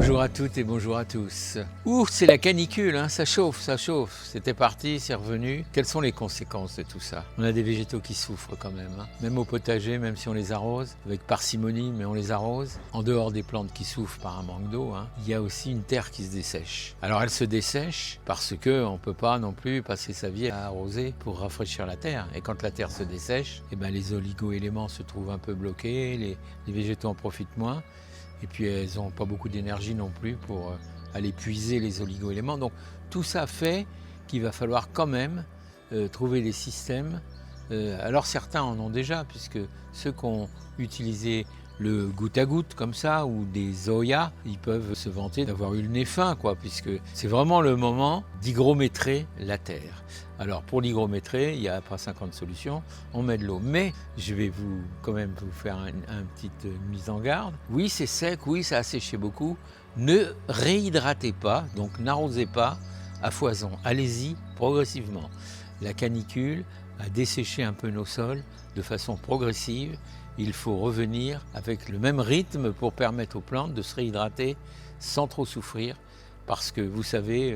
Bonjour à toutes et bonjour à tous. Ouh, c'est la canicule, hein, ça chauffe, ça chauffe. C'était parti, c'est revenu. Quelles sont les conséquences de tout ça? On a des végétaux qui souffrent quand même, hein. Même au potager, même si on les arrose, avec parcimonie, mais on les arrose. En dehors des plantes qui souffrent par un manque d'eau, hein, il y a aussi une terre qui se dessèche. Alors elle se dessèche parce qu'on ne peut pas non plus passer sa vie à arroser pour rafraîchir la terre. Et quand la terre se dessèche, eh ben, les oligo-éléments se trouvent un peu bloqués, les végétaux en profitent moins. Et puis elles n'ont pas beaucoup d'énergie non plus pour aller puiser les oligo-éléments. Donc tout ça fait qu'il va falloir quand même trouver des systèmes. Alors certains en ont déjà, puisque ceux qui ont utilisé le goutte à goutte comme ça, ou des Zoya, ils peuvent se vanter d'avoir eu le nez fin, quoi, puisque c'est vraiment le moment d'hygrométrer la terre. Alors pour l'hygrométrer, il y a pas 50 solutions, on met de l'eau. Mais je vais quand même vous faire une petite mise en garde. Oui, c'est sec, oui, ça a séché beaucoup. Ne réhydratez pas, donc n'arrosez pas à foison. Allez-y progressivement. La canicule a desséché un peu nos sols de façon progressive. Il faut revenir avec le même rythme pour permettre aux plantes de se réhydrater sans trop souffrir. Parce que vous savez,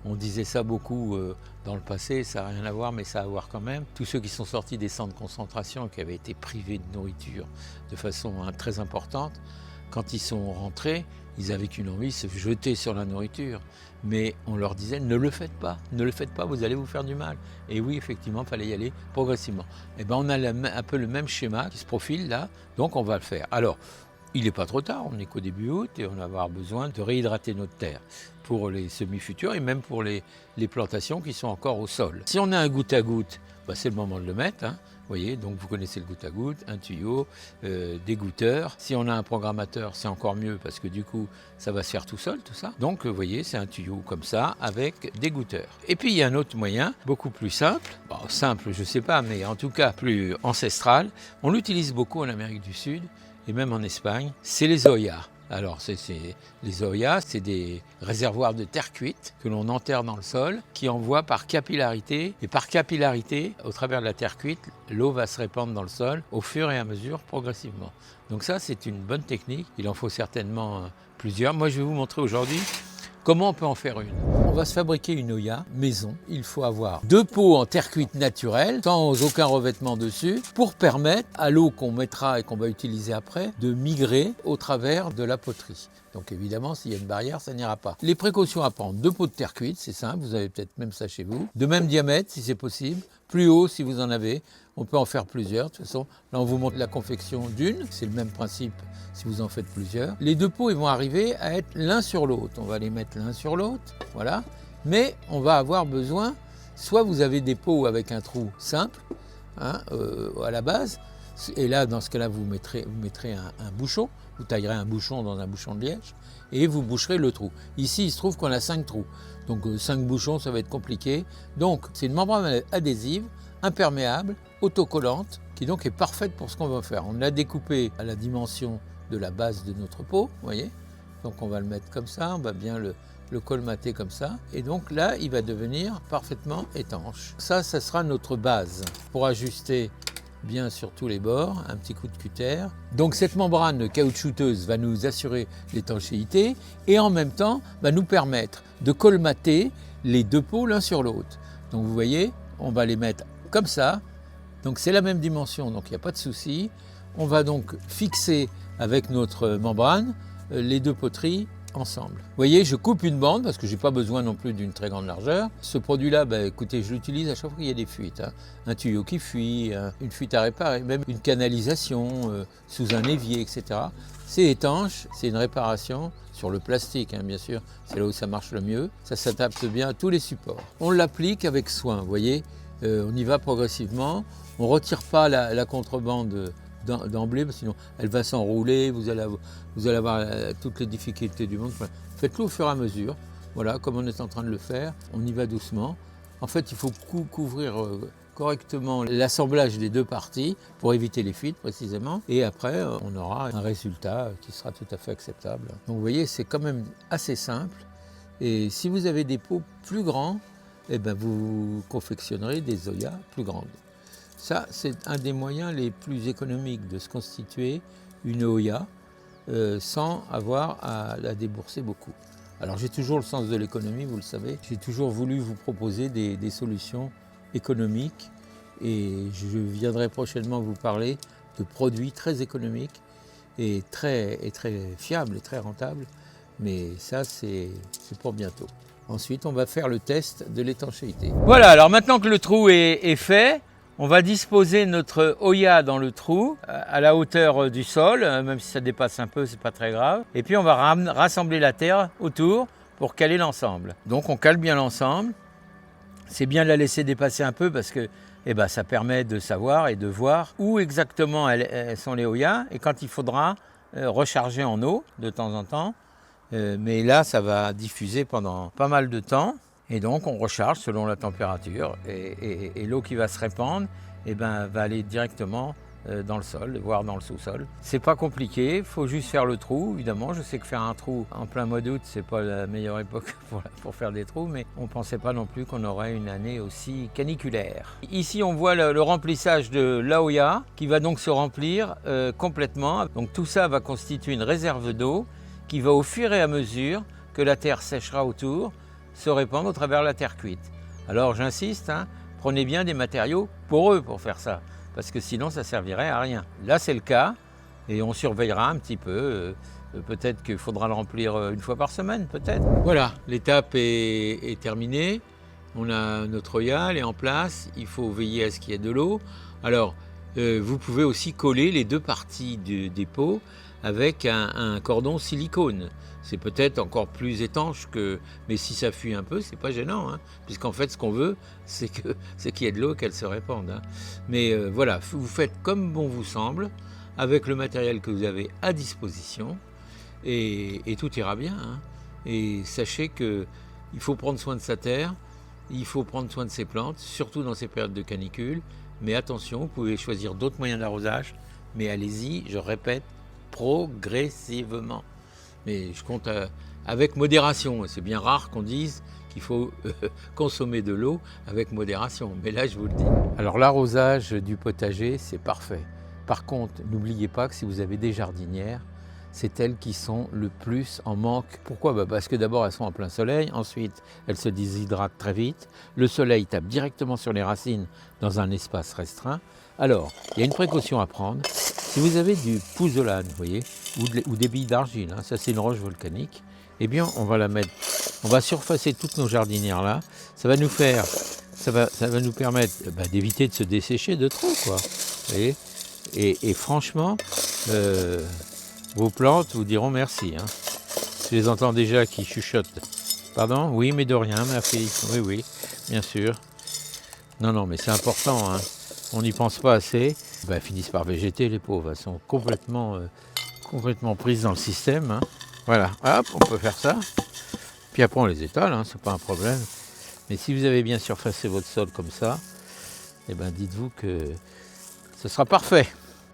on disait ça beaucoup dans le passé, ça n'a rien à voir, mais ça a à voir quand même. Tous ceux qui sont sortis des centres de concentration et qui avaient été privés de nourriture de façon très importante, quand ils sont rentrés, ils avaient qu'une envie, se jeter sur la nourriture. Mais on leur disait, ne le faites pas, vous allez vous faire du mal. Et oui, effectivement, il fallait y aller progressivement. Et ben, on a un peu le même schéma qui se profile là, donc on va le faire. Alors, il n'est pas trop tard, on n'est qu'au début août et on va avoir besoin de réhydrater notre terre pour les semis futurs et même pour les plantations qui sont encore au sol. Si on a un goutte à goutte, bah, c'est le moment de le mettre, hein. Vous voyez, donc vous connaissez le goutte à goutte, un tuyau, des goutteurs. Si on a un programmateur, c'est encore mieux parce que du coup, ça va se faire tout seul, tout ça. Donc, vous voyez, c'est un tuyau comme ça avec des goutteurs. Et puis, il y a un autre moyen, beaucoup plus simple. Bon, simple, je ne sais pas, mais en tout cas plus ancestral. On l'utilise beaucoup en Amérique du Sud et même en Espagne. C'est les Zoyas. Alors, les Zoyas, c'est des réservoirs de terre cuite que l'on enterre dans le sol, qui envoient par capillarité. Et par capillarité, au travers de la terre cuite, l'eau va se répandre dans le sol au fur et à mesure, progressivement. Donc ça, c'est une bonne technique. Il en faut certainement plusieurs. Moi, je vais vous montrer aujourd'hui comment on peut en faire une. On va se fabriquer une Oya maison. Il faut avoir 2 pots en terre cuite naturelle, sans aucun revêtement dessus, pour permettre à l'eau qu'on mettra et qu'on va utiliser après de migrer au travers de la poterie. Donc évidemment, s'il y a une barrière, ça n'ira pas. Les précautions à prendre, 2 pots de terre cuite, c'est simple, vous avez peut-être même ça chez vous. De même diamètre, si c'est possible, plus haut si vous en avez. On peut en faire plusieurs. De toute façon, là, on vous montre la confection d'une. C'est le même principe si vous en faites plusieurs. Les 2 pots, ils vont arriver à être l'un sur l'autre. On va les mettre l'un sur l'autre, voilà. Mais on va avoir besoin, soit vous avez des pots avec un trou simple, hein, à la base, et là, dans ce cas-là, vous mettrez un bouchon, vous taillerez un bouchon dans un bouchon de liège, et vous boucherez le trou. Ici, il se trouve qu'on a 5 trous, donc 5 bouchons, ça va être compliqué. Donc, c'est une membrane adhésive, imperméable, autocollante, qui donc est parfaite pour ce qu'on va faire. On l'a découpé à la dimension de la base de notre pot, vous voyez. Donc on va le mettre comme ça, on va bien le colmater comme ça. Et donc là, il va devenir parfaitement étanche. Ça sera notre base pour ajuster bien sur tous les bords, un petit coup de cutter. Donc cette membrane caoutchouteuse va nous assurer l'étanchéité et en même temps va nous permettre de colmater les 2 pots l'un sur l'autre. Donc vous voyez, on va les mettre comme ça. Donc c'est la même dimension, donc il n'y a pas de souci. On va donc fixer avec notre membrane les 2 poteries ensemble. Vous voyez, je coupe une bande parce que je n'ai pas besoin non plus d'une très grande largeur. Ce produit-là, écoutez, je l'utilise à chaque fois qu'il y a des fuites, hein. Un tuyau qui fuit, une fuite à réparer, même une canalisation sous un évier, etc. C'est étanche, c'est une réparation sur le plastique, hein, bien sûr, c'est là où ça marche le mieux. Ça s'adapte bien à tous les supports. On l'applique avec soin, vous voyez, on y va progressivement. On ne retire pas la contrebande d'emblée, parce que sinon elle va s'enrouler, vous allez avoir toutes les difficultés du monde. Faites-le au fur et à mesure, voilà, comme on est en train de le faire, on y va doucement. En fait, il faut couvrir correctement l'assemblage des 2 parties pour éviter les fuites précisément, et après on aura un résultat qui sera tout à fait acceptable. Donc vous voyez, c'est quand même assez simple, et si vous avez des pots plus grands, eh ben, vous confectionnerez des Zoyas plus grandes. Ça, c'est un des moyens les plus économiques de se constituer une Oya. sans avoir à la débourser beaucoup. Alors j'ai toujours le sens de l'économie, vous le savez. J'ai toujours voulu vous proposer des solutions économiques et je viendrai prochainement vous parler de produits très économiques et très fiables et très rentables. Mais ça, c'est pour bientôt. Ensuite, on va faire le test de l'étanchéité. Voilà, alors maintenant que le trou est fait, on va disposer notre Oya dans le trou, à la hauteur du sol, même si ça dépasse un peu, c'est pas très grave. Et puis on va rassembler la terre autour pour caler l'ensemble. Donc on cale bien l'ensemble. C'est bien de la laisser dépasser un peu parce que ça permet de savoir et de voir où exactement elles sont les Oyas et quand il faudra recharger en eau de temps en temps. Mais là, ça va diffuser pendant pas mal de temps. Et donc, on recharge selon la température. Et l'eau qui va se répandre va aller directement dans le sol, voire dans le sous-sol. C'est pas compliqué, il faut juste faire le trou, évidemment. Je sais que faire un trou en plein mois d'août, c'est pas la meilleure époque pour faire des trous, mais on pensait pas non plus qu'on aurait une année aussi caniculaire. Ici, on voit le remplissage de l'Aoya, qui va donc se remplir complètement. Donc tout ça va constituer une réserve d'eau qui va au fur et à mesure que la terre séchera autour, se répandre au travers de la terre cuite. Alors j'insiste, prenez bien des matériaux poreux pour faire ça, parce que sinon ça servirait à rien. Là c'est le cas, et on surveillera un petit peu, peut-être qu'il faudra le remplir une fois par semaine, peut-être. Voilà, l'étape est terminée, on a notre Oya, elle est en place, il faut veiller à ce qu'il y ait de l'eau. Alors, vous pouvez aussi coller les deux parties des pots avec un cordon silicone. C'est peut-être encore plus étanche mais si ça fuit un peu, c'est pas gênant, puisqu'en fait ce qu'on veut, c'est qu'il y ait de l'eau, qu'elle se répande. Mais voilà, vous faites comme bon vous semble, avec le matériel que vous avez à disposition, et tout ira bien. Et sachez qu'il faut prendre soin de sa terre, il faut prendre soin de ses plantes, surtout dans ces périodes de canicule. Mais attention, vous pouvez choisir d'autres moyens d'arrosage, mais allez-y, je répète, progressivement. Mais je compte avec modération. C'est bien rare qu'on dise qu'il faut consommer de l'eau avec modération. Mais là, je vous le dis. Alors l'arrosage du potager, c'est parfait. Par contre, n'oubliez pas que si vous avez des jardinières, c'est elles qui sont le plus en manque. Pourquoi ? Parce que d'abord, elles sont en plein soleil. Ensuite, elles se déshydratent très vite. Le soleil tape directement sur les racines dans un espace restreint. Alors, il y a une précaution à prendre. Si vous avez du pouzzolane, vous voyez, ou des billes d'argile, ça c'est une roche volcanique, eh bien on va la mettre, on va surfacer toutes nos jardinières là. Ça va nous permettre d'éviter de se dessécher de trop, quoi. Vous voyez, et franchement, vos plantes vous diront merci. Je les entends déjà qui chuchotent. Pardon ? Oui, mais de rien, ma fille. Oui, bien sûr. Non, mais c'est important. On n'y pense pas assez. Elles finissent par végéter, les pauvres. Elles sont complètement prises dans le système. Voilà, hop, on peut faire ça. Puis après, on les étale, c'est pas un problème. Mais si vous avez bien surfacé votre sol comme ça, dites-vous que ce sera parfait.